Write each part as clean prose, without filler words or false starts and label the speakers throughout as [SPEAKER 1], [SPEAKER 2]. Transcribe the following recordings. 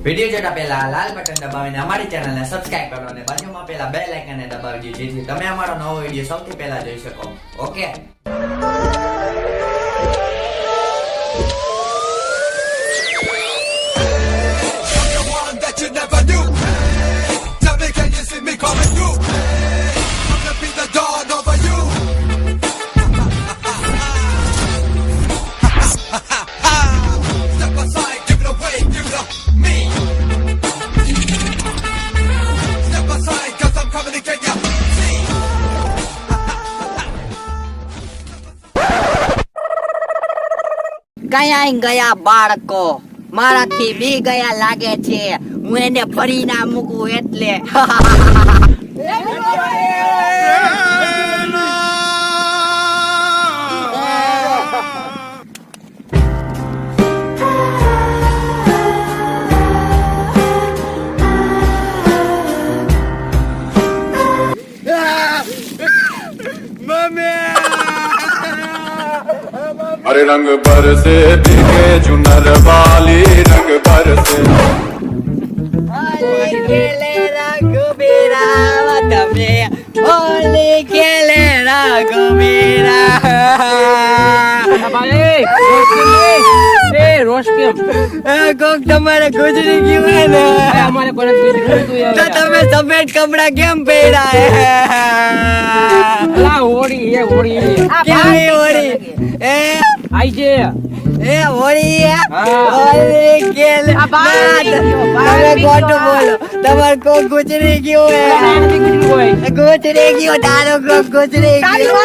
[SPEAKER 1] Video જોતા પહેલા લાલ button દબાવીને અમારી ચેનલને સબસ્ક્રાઇબ કરો અને બાજુમાં પેલા બેલ આઇકનને દબાવજો જેથી તમે અમારો નવો વિડિયો સૌથી પહેલા જોઈ શકો. ઓકે.
[SPEAKER 2] કયા ગયા બાળકો મારાથી બી ગયા લાગે છે. હું એને ફરી ના મૂકું એટલે
[SPEAKER 3] अरे रंग बरसे भीगे चुनर वाली रंग बरसे
[SPEAKER 2] होली खेले रघुबीरा તમે હોલી ખેલે રઘુબીરા
[SPEAKER 4] ભાઈ રોશ કેમ
[SPEAKER 2] કોક તમારે ગુજરી ગયું હે ને
[SPEAKER 4] અમારે કોને કીધું
[SPEAKER 2] તો તમે સફેદ કપડા કેમ પહેર્યા
[SPEAKER 4] લા હોળી
[SPEAKER 2] કેવી હોળી એ
[SPEAKER 4] આઈ છે
[SPEAKER 2] એ હોળી
[SPEAKER 4] હા.
[SPEAKER 2] હોળી ખેલે તમે ખોટું બોલો તમારે કોક ગુજરી ગયું હે ગુજરી ગયો તારો કોક ગુજરી ગયો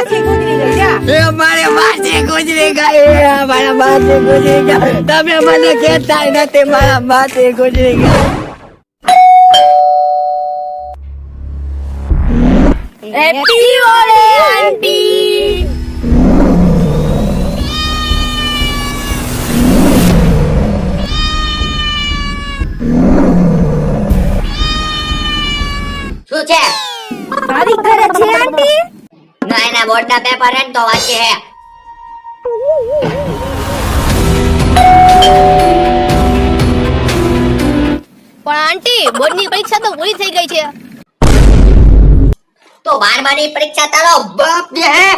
[SPEAKER 2] એ અમારે માસી ગુજરી ગઈ મારા માસી ગુજરી ગયા તમે મને કહેતા નથી મારા માસી ગુજરી ગયા
[SPEAKER 5] હેપી હોળી આંટી.
[SPEAKER 2] શું છે
[SPEAKER 5] મારી ઘરે છે આંટી.
[SPEAKER 2] ના એના બોર્ડના પેપર હે ને તો વાંચે હે
[SPEAKER 5] પણ આંટી બોર્ડની પરીક્ષા તો પૂરી થઈ ગઈ છે.
[SPEAKER 2] તો 12માની પરીક્ષા તારો બાપ દે હે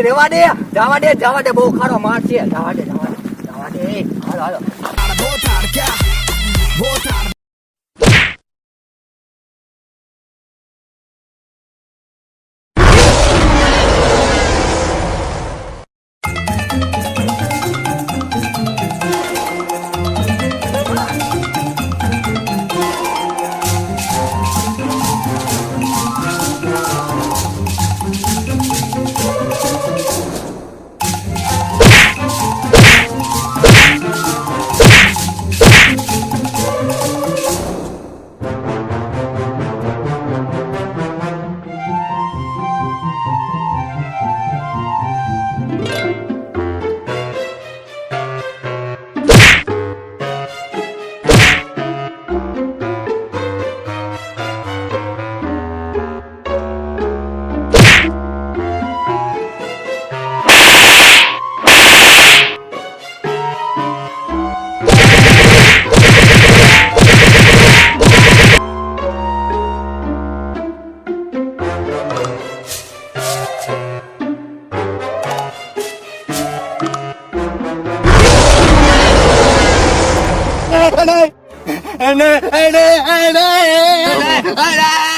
[SPEAKER 2] રેવા દે જવા દે બહુ ખારો માર છે જવા દે હાલો હાલો અરે